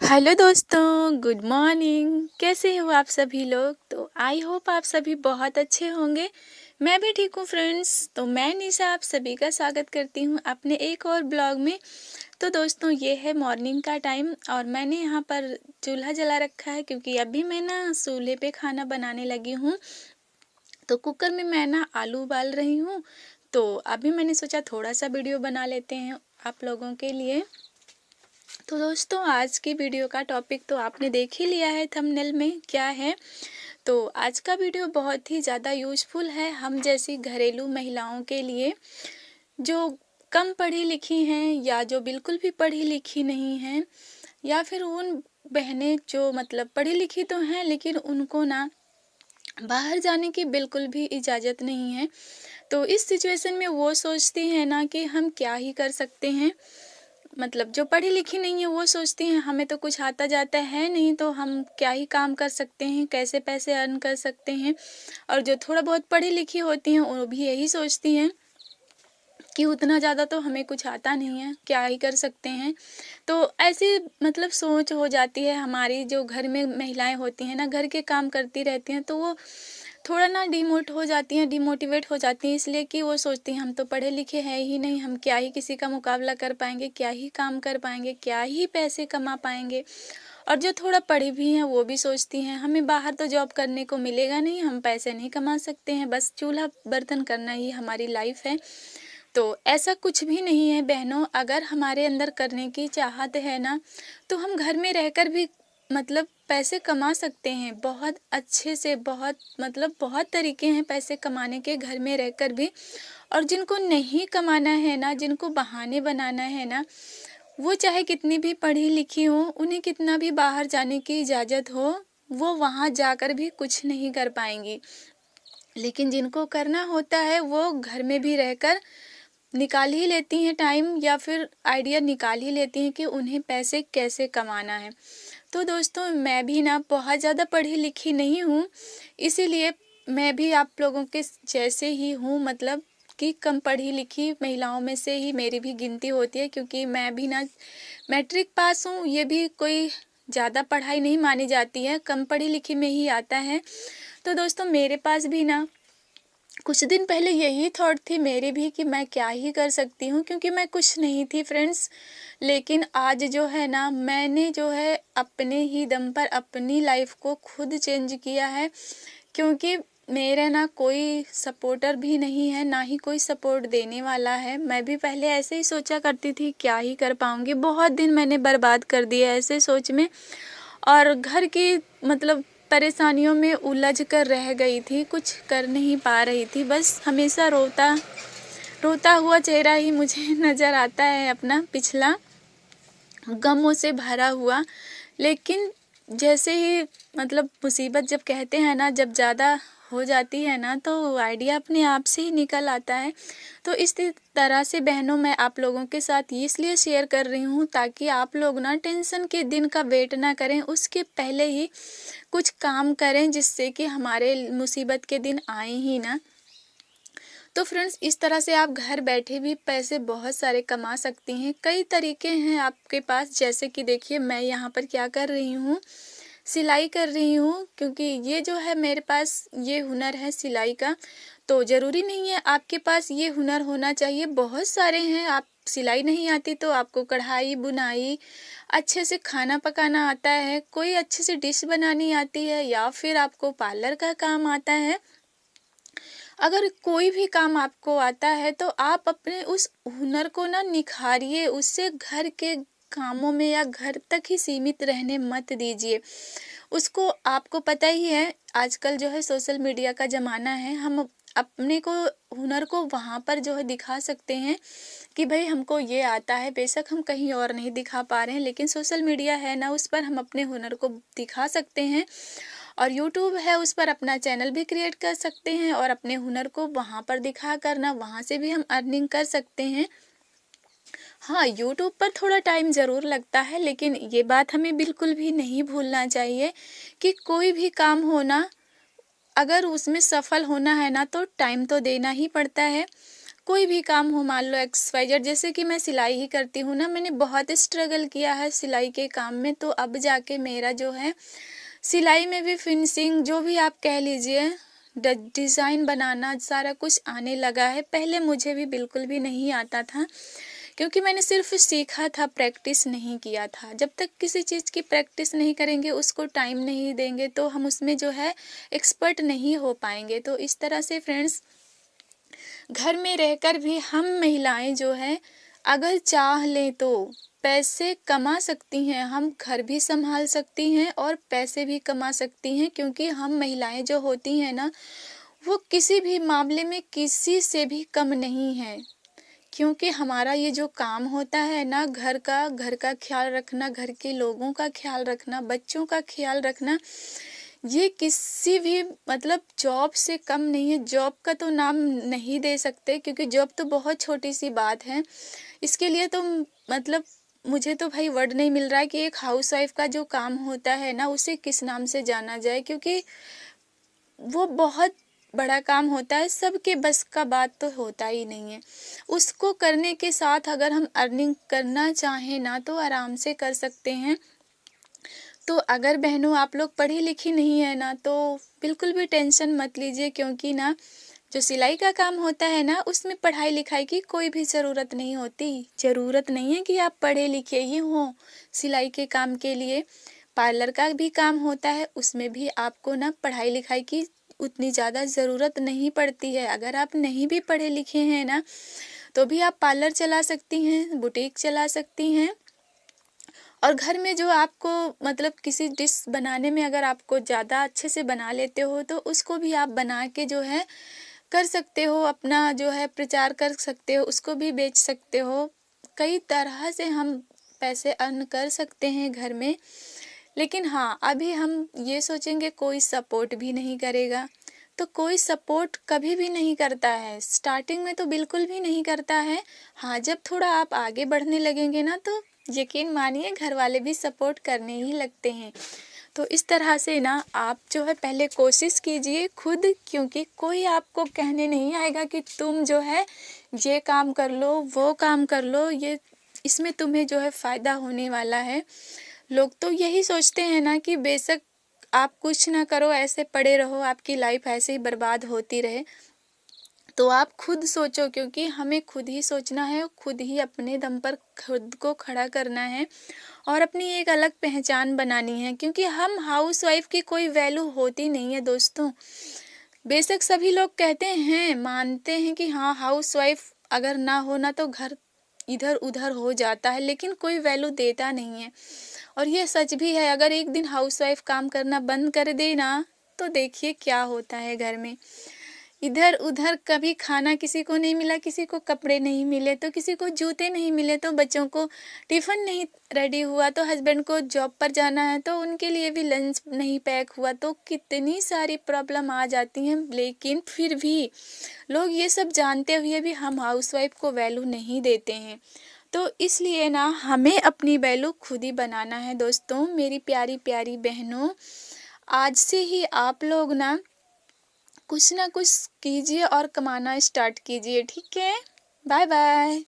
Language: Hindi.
हेलो दोस्तों, गुड मॉर्निंग। कैसे हो आप सभी लोग? तो आई होप आप सभी बहुत अच्छे होंगे। मैं भी ठीक हूँ फ्रेंड्स। तो मैं निशा आप सभी का स्वागत करती हूँ अपने एक और ब्लॉग में। तो दोस्तों, ये है मॉर्निंग का टाइम और मैंने यहाँ पर चूल्हा जला रखा है क्योंकि अभी मैं ना चूल्हे पे खाना बनाने लगी हूँ। तो कुकर में मैं ना आलू उबाल रही हूँ। तो अभी मैंने सोचा थोड़ा सा वीडियो बना लेते हैं आप लोगों के लिए। तो दोस्तों, आज की वीडियो का टॉपिक तो आपने देख ही लिया है थंबनेल में क्या है। तो आज का वीडियो बहुत ही ज़्यादा यूजफुल है हम जैसी घरेलू महिलाओं के लिए, जो कम पढ़ी लिखी हैं या जो बिल्कुल भी पढ़ी लिखी नहीं हैं, या फिर उन बहनें जो मतलब पढ़ी लिखी तो हैं लेकिन उनको ना बाहर जाने की बिल्कुल भी इजाज़त नहीं है। तो इस सिचुएशन में वो सोचती हैं ना कि हम क्या ही कर सकते हैं। मतलब जो पढ़ी लिखी नहीं है वो सोचती हैं हमें तो कुछ आता जाता है नहीं, तो हम क्या ही काम कर सकते हैं, कैसे पैसे अर्न कर सकते हैं। और जो थोड़ा बहुत पढ़ी लिखी होती हैं वो भी यही सोचती हैं कि उतना ज़्यादा तो हमें कुछ आता नहीं है, क्या ही कर सकते हैं। तो ऐसी मतलब सोच हो जाती है हमारी। जो घर में महिलाएं होती हैं ना, घर के काम करती रहती हैं, तो वो थोड़ा ना डिमोटिवेट हो जाती हैं, इसलिए कि वो सोचती हैं हम तो पढ़े लिखे हैं ही नहीं, हम क्या ही किसी का मुकाबला कर पाएंगे, क्या ही काम कर पाएंगे, क्या ही पैसे कमा पाएंगे। और जो थोड़ा पढ़ी भी हैं वो भी सोचती हैं हमें बाहर तो जॉब करने को मिलेगा नहीं, हम पैसे नहीं कमा सकते हैं, बस चूल्हा बर्तन करना ही हमारी लाइफ है। तो ऐसा कुछ भी नहीं है बहनों। अगर हमारे अंदर करने की चाहत है ना, तो हम घर में रहकर भी मतलब पैसे कमा सकते हैं बहुत अच्छे से। बहुत मतलब बहुत तरीके हैं पैसे कमाने के घर में रहकर भी। और जिनको नहीं कमाना है ना, जिनको बहाने बनाना है ना, वो चाहे कितनी भी पढ़ी लिखी हो, उन्हें कितना भी बाहर जाने की इजाज़त हो, वो वहाँ जाकर भी कुछ नहीं कर पाएंगी। लेकिन जिनको करना होता है वो घर में भी रहकर निकाल ही लेती हैं टाइम, या फिर आइडिया निकाल ही लेती हैं कि उन्हें पैसे कैसे कमाना है। तो दोस्तों, मैं भी ना बहुत ज़्यादा पढ़ी लिखी नहीं हूँ, इसीलिए मैं भी आप लोगों के जैसे ही हूँ। मतलब कि कम पढ़ी लिखी महिलाओं में से ही मेरी भी गिनती होती है, क्योंकि मैं भी ना मैट्रिक पास हूँ। ये भी कोई ज़्यादा पढ़ाई नहीं मानी जाती है, कम पढ़ी लिखी में ही आता है। तो दोस्तों, मेरे पास भी ना कुछ दिन पहले यही थॉट थी मेरी भी कि मैं क्या ही कर सकती हूँ, क्योंकि मैं कुछ नहीं थी फ्रेंड्स। लेकिन आज जो है ना, मैंने जो है अपने ही दम पर अपनी लाइफ को खुद चेंज किया है। क्योंकि मेरा ना कोई सपोर्टर भी नहीं है, ना ही कोई सपोर्ट देने वाला है। मैं भी पहले ऐसे ही सोचा करती थी क्या ही कर पाऊँगी, बहुत दिन मैंने बर्बाद कर दिए ऐसे सोच में। और घर की मतलब परेशानियों में उलझ कर रह गई थी, कुछ कर नहीं पा रही थी, बस हमेशा रोता रोता हुआ चेहरा ही मुझे नज़र आता है, अपना पिछला गमों से भरा हुआ। लेकिन जैसे ही मतलब मुसीबत जब कहते हैं ना, जब ज़्यादा हो जाती है ना, तो आइडिया अपने आप से ही निकल आता है। तो इस तरह से बहनों, मैं आप लोगों के साथ इसलिए शेयर कर रही हूँ ताकि आप लोग ना टेंशन के दिन का वेट ना करें, उसके पहले ही कुछ काम करें, जिससे कि हमारे मुसीबत के दिन आए ही ना। तो फ्रेंड्स, इस तरह से आप घर बैठे भी पैसे बहुत सारे कमा सकती हैं। कई तरीके हैं आपके पास, जैसे कि देखिए मैं यहाँ पर क्या कर रही हूँ, सिलाई कर रही हूँ, क्योंकि ये जो है मेरे पास ये हुनर है सिलाई का। तो ज़रूरी नहीं है आपके पास ये हुनर होना चाहिए, बहुत सारे हैं। आप सिलाई नहीं आती तो आपको कढ़ाई बुनाई, अच्छे से खाना पकाना आता है, कोई अच्छे से डिश बनानी आती है, या फिर आपको पार्लर का काम आता है। अगर कोई भी काम आपको आता है तो आप अपने उस हुनर को ना निखारिए, उससे घर के कामों में या घर तक ही सीमित रहने मत दीजिए उसको। आपको पता ही है आजकल जो है सोशल मीडिया का ज़माना है, हम अपने को हुनर को वहाँ पर जो है दिखा सकते हैं कि भाई हमको ये आता है। बेशक हम कहीं और नहीं दिखा पा रहे हैं, लेकिन सोशल मीडिया है ना, उस पर हम अपने हुनर को दिखा सकते हैं। और यूट्यूब है, उस पर अपना चैनल भी क्रिएट कर सकते हैं और अपने हुनर को वहाँ पर दिखा कर ना, वहाँ से भी हम अर्निंग कर सकते हैं। हाँ, यूट्यूब पर थोड़ा टाइम ज़रूर लगता है, लेकिन ये बात हमें बिल्कुल भी नहीं भूलना चाहिए कि कोई भी काम हो ना, अगर उसमें सफल होना है ना, तो टाइम तो देना ही पड़ता है। कोई भी काम हो, मान लो XYZ, जैसे कि मैं सिलाई ही करती हूँ ना, मैंने बहुत स्ट्रगल किया है सिलाई के काम में, तो अब जाके मेरा जो है सिलाई में भी फिनिशिंग, जो भी आप कह लीजिए, डिज़ाइन बनाना सारा कुछ आने लगा है। पहले मुझे भी बिल्कुल भी नहीं आता था, क्योंकि मैंने सिर्फ सीखा था, प्रैक्टिस नहीं किया था। जब तक किसी चीज़ की प्रैक्टिस नहीं करेंगे, उसको टाइम नहीं देंगे, तो हम उसमें जो है एक्सपर्ट नहीं हो पाएंगे। तो इस तरह से फ्रेंड्स, घर में रहकर भी हम महिलाएं जो है, अगर चाह लें तो पैसे कमा सकती हैं, हम घर भी संभाल सकती हैं और पैसे भी कमा सकती हैं, क्योंकि हम महिलाएं जो होती हैं ना, वो किसी भी मामले में किसी से भी कम नहीं हैं। क्योंकि हमारा ये जो काम होता है ना, घर का ख्याल रखना, घर के लोगों का ख्याल रखना, बच्चों का ख्याल रखना, ये किसी भी मतलब जॉब से कम नहीं है। जॉब का तो नाम नहीं दे सकते, क्योंकि जॉब तो बहुत छोटी सी बात है। इसके लिए तो मतलब मुझे तो भाई वर्ड नहीं मिल रहा है कि एक हाउसवाइफ का जो काम होता है ना, उसे किस नाम से जाना जाए, क्योंकि वो बहुत बड़ा काम होता है, सबके बस का बात तो होता ही नहीं है। उसको करने के साथ अगर हम अर्निंग करना चाहें ना, तो आराम से कर सकते हैं। तो अगर बहनों आप लोग पढ़ी लिखी नहीं है ना, तो बिल्कुल भी टेंशन मत लीजिए, क्योंकि ना जो सिलाई का काम होता है ना, उसमें पढ़ाई लिखाई की कोई भी ज़रूरत नहीं होती। ज़रूरत नहीं है कि आप पढ़े लिखे ही हों सिलाई के काम के लिए। पार्लर का भी काम होता है, उसमें भी आपको ना पढ़ाई लिखाई की उतनी ज़्यादा ज़रूरत नहीं पड़ती है। अगर आप नहीं भी पढ़े लिखे हैं ना, तो भी आप पार्लर चला सकती हैं, बुटीक चला सकती हैं। और घर में जो आपको मतलब किसी डिश बनाने में अगर आपको ज़्यादा अच्छे से बना लेते हो, तो उसको भी आप बना के जो है कर सकते हो, अपना जो है प्रचार कर सकते हो, उसको भी बेच सकते हो। कई तरह से हम पैसे अर्न कर सकते हैं घर में। लेकिन हाँ, अभी हम ये सोचेंगे कोई सपोर्ट भी नहीं करेगा, तो कोई सपोर्ट कभी भी नहीं करता है। स्टार्टिंग में तो बिल्कुल भी नहीं करता है। हाँ, जब थोड़ा आप आगे बढ़ने लगेंगे ना, तो यकीन मानिए घर वाले भी सपोर्ट करने ही लगते हैं। तो इस तरह से ना आप जो है पहले कोशिश कीजिए खुद, क्योंकि कोई आपको कहने नहीं आएगा कि तुम जो है ये काम कर लो, वो काम कर लो, ये इसमें तुम्हें जो है फ़ायदा होने वाला है। लोग तो यही सोचते हैं ना कि बेशक आप कुछ ना करो, ऐसे पड़े रहो, आपकी लाइफ ऐसे ही बर्बाद होती रहे। तो आप खुद सोचो, क्योंकि हमें खुद ही सोचना है, खुद ही अपने दम पर खुद को खड़ा करना है और अपनी एक अलग पहचान बनानी है। क्योंकि हम हाउसवाइफ की कोई वैल्यू होती नहीं है दोस्तों। बेशक सभी लोग कहते हैं, मानते हैं कि हाँ, हाउसवाइफ अगर ना हो ना तो घर इधर उधर हो जाता है, लेकिन कोई वैल्यू देता नहीं है। और ये सच भी है, अगर एक दिन हाउसवाइफ काम करना बंद कर दे ना, तो देखिए क्या होता है घर में। इधर उधर कभी खाना किसी को नहीं मिला, किसी को कपड़े नहीं मिले, तो किसी को जूते नहीं मिले, तो बच्चों को टिफ़िन नहीं रेडी हुआ, तो हस्बैंड को जॉब पर जाना है तो उनके लिए भी लंच नहीं पैक हुआ, तो कितनी सारी प्रॉब्लम आ जाती हैं। लेकिन फिर भी लोग ये सब जानते हुए भी हम हाउसवाइफ को वैल्यू नहीं देते हैं। तो इसलिए ना हमें अपनी वैल्यू खुद ही बनाना है दोस्तों। मेरी प्यारी प्यारी बहनों, आज से ही आप लोग ना कुछ ना कुछ कीजिए और कमाना स्टार्ट कीजिए, ठीक है? Bye bye.